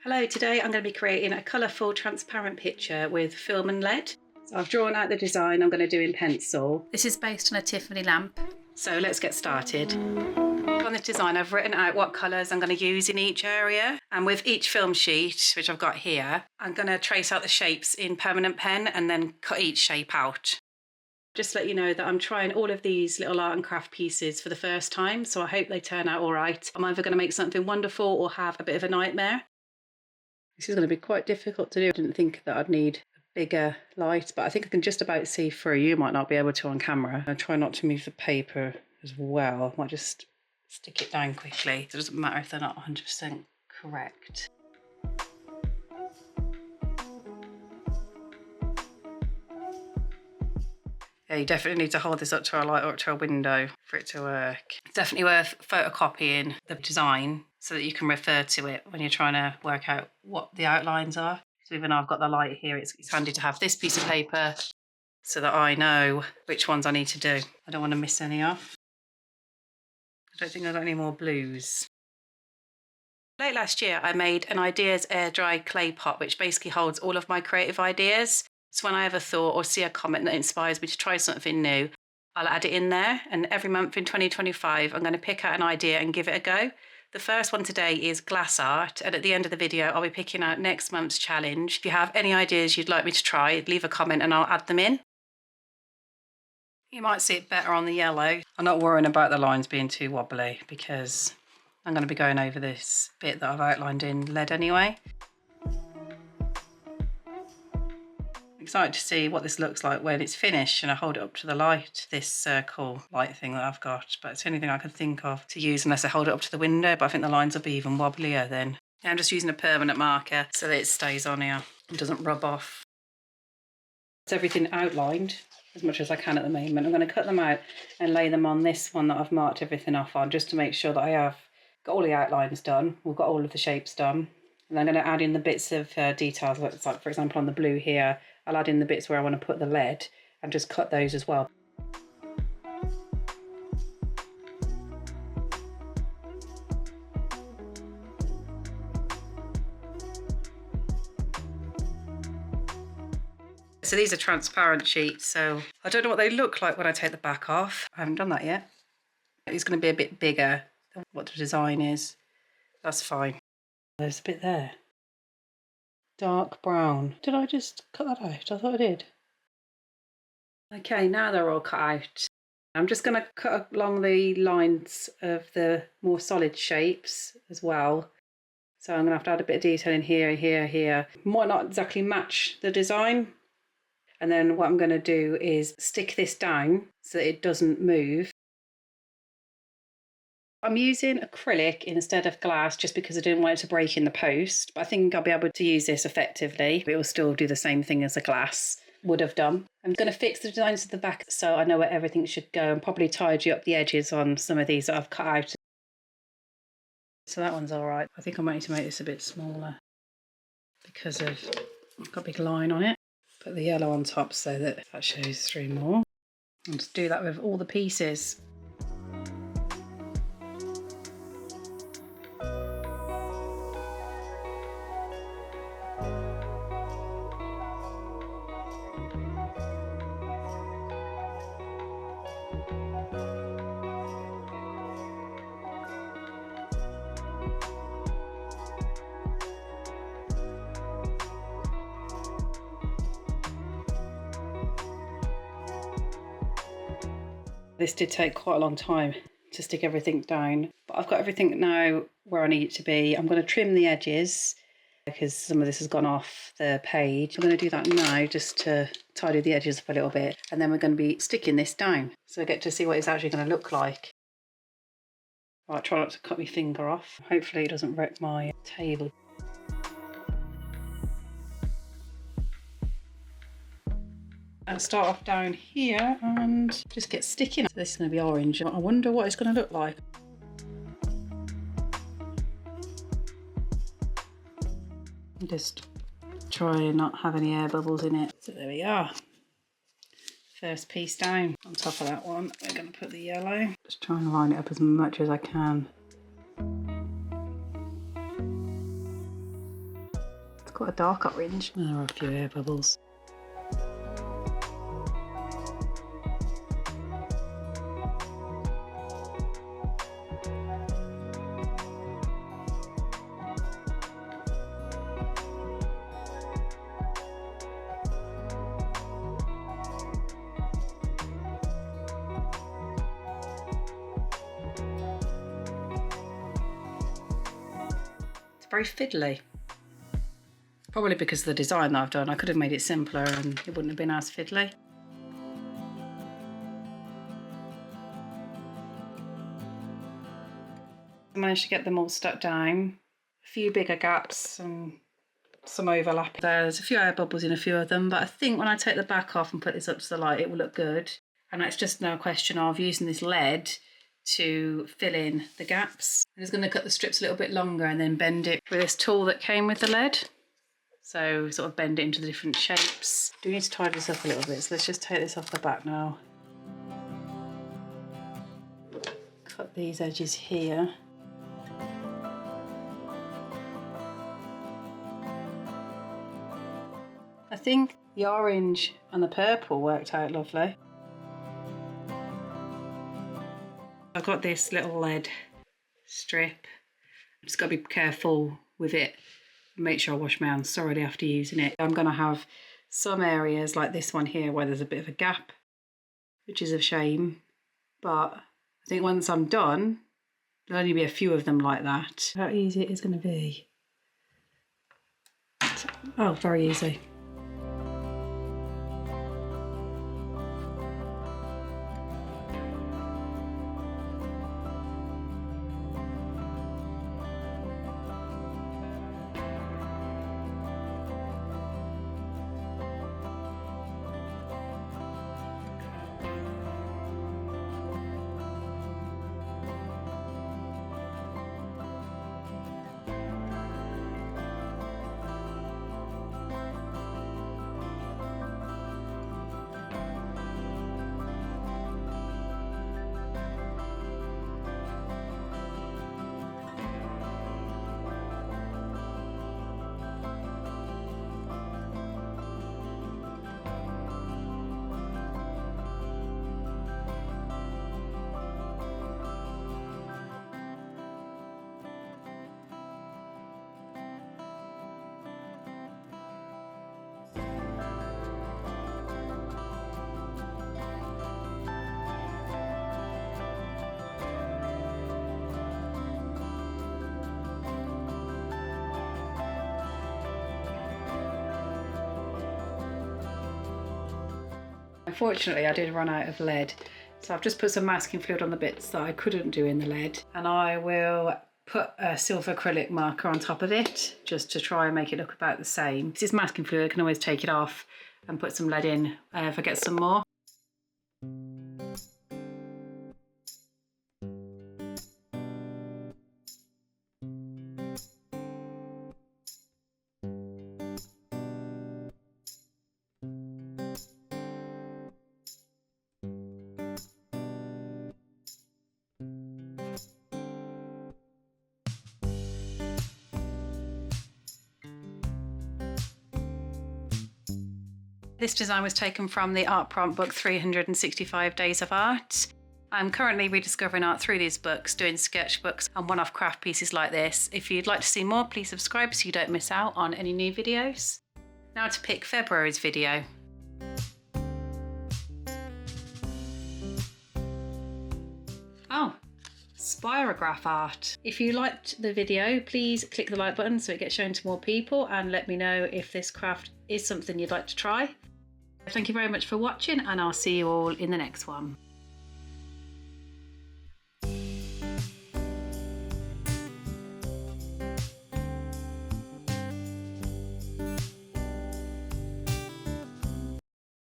Hello, today I'm going to be creating a colourful transparent picture with film and lead. So I've drawn out the design I'm going to do in pencil. This is based on a Tiffany lamp. So let's get started. On this design I've written out what colours I'm going to use in each area, and with each film sheet, which I've got here, I'm going to trace out the shapes in permanent pen and then cut each shape out. Just to let you know that I'm trying all of these little art and craft pieces for the first time, so I hope they turn out all right. I'm either going to make something wonderful or have a bit of a nightmare. This is going to be quite difficult to do. I didn't think that I'd need a bigger light, but I think I can just about see through. You might not be able to on camera. I try not to move the paper as well. I might just stick it down quickly. It doesn't matter if they're not 100% correct. Yeah, you definitely need to hold this up to a light or up to a window for it to work. It's definitely worth photocopying the design so that you can refer to it when you're trying to work out what the outlines are. So even though I've got the light here, it's handy to have this piece of paper so that I know which ones I need to do. I don't want to miss any off. I don't think I've got any more blues. Late last year, I made an Ideas air dry clay pot, which basically holds all of my creative ideas. So when I have a thought or see a comment that inspires me to try something new, I'll add it in there. And every month in 2025, I'm going to pick out an idea and give it a go. The first one today is glass art. And at the end of the video, I'll be picking out next month's challenge. If you have any ideas you'd like me to try, leave a comment and I'll add them in. You might see it better on the yellow. I'm not worrying about the lines being too wobbly because I'm going to be going over this bit that I've outlined in lead anyway. Excited to see what this looks like when it's finished and I hold it up to the light, this circle light thing that I've got, but it's the only thing I can think of to use unless I hold it up to the window, but I think the lines will be even wobblier then. Yeah, I'm just using a permanent marker so that it stays on here and doesn't rub off. It's everything outlined as much as I can at the moment. I'm going to cut them out and lay them on this one that I've marked everything off on, just to make sure that I have got all the outlines done. We've got all of the shapes done. And I'm going to add in the bits of details, like for example on the blue here, I'll add in the bits where I want to put the lead and just cut those as well. So these are transparent sheets, so I don't know what they look like when I take the back off. I haven't done that yet. It's going to be a bit bigger than what the design is. That's fine. There's a bit there. Dark brown. Did I just cut that out? I thought I did. Okay, now they're all cut out. I'm just going to cut along the lines of the more solid shapes as well. So I'm going to add a bit of detail in here, here, here. Might not exactly match the design. And then what I'm going to do is stick this down so that it doesn't move. I'm using acrylic instead of glass just because I didn't want it to break in the post. But I think I'll be able to use this effectively. It will still do the same thing as the glass would have done. I'm going to fix the designs at the back so I know where everything should go and probably tidy up the edges on some of these that I've cut out. So that one's all right. I think I might need to make this a bit smaller because I've got a big line on it. Put the yellow on top so that shows through more. And just do that with all the pieces. This did take quite a long time to stick everything down, but I've got everything now where I need it to be. I'm going to trim the edges because some of this has gone off the page. I'm going to do that now just to tidy the edges up a little bit, and then we're going to be sticking this down so I get to see what it's actually going to look like. Right, try not to cut my finger off. Hopefully it doesn't wreck my table. I'll start off down here and just get sticking. This is going to be orange. I wonder what it's going to look like. Just try and not have any air bubbles in it. So there we are. First piece down. On top of that one, we're going to put the yellow. Just try and line it up as much as I can. Got a dark orange. There are a few air bubbles. Very fiddly. Probably because of the design that I've done. I could have made it simpler and it wouldn't have been as fiddly. I managed to get them all stuck down. A few bigger gaps and some overlap there. There's a few air bubbles in a few of them, but I think when I take the back off and put this up to the light, it will look good. And it's just now a question of using this lead to fill in the gaps. I'm just going to cut the strips a little bit longer and then bend it with this tool that came with the lead. So sort of bend it into the different shapes. Do need to tidy this up a little bit, so let's just take this off the back now. Cut these edges here. I think the orange and the purple worked out lovely. I've got this little lead strip. I've just got to be careful with it. Make sure I wash my hands thoroughly after using it. I'm going to have some areas like this one here where there's a bit of a gap, which is a shame. But I think once I'm done, there'll only be a few of them like that. How easy it is going to be. Oh, very easy. Unfortunately, I did run out of lead, so I've just put some masking fluid on the bits that I couldn't do in the lead, and I will put a silver acrylic marker on top of it just to try and make it look about the same. This is masking fluid, I can always take it off and put some lead in if I get some more. This design was taken from the art prompt book 365 Days of Art. I'm currently rediscovering art through these books, doing sketchbooks and one-off craft pieces like this. If you'd like to see more, please subscribe so you don't miss out on any new videos. Now to pick February's video. Oh, spirograph art. If you liked the video, please click the like button so it gets shown to more people, and let me know if this craft is something you'd like to try. Thank you very much for watching, and I'll see you all in the next one.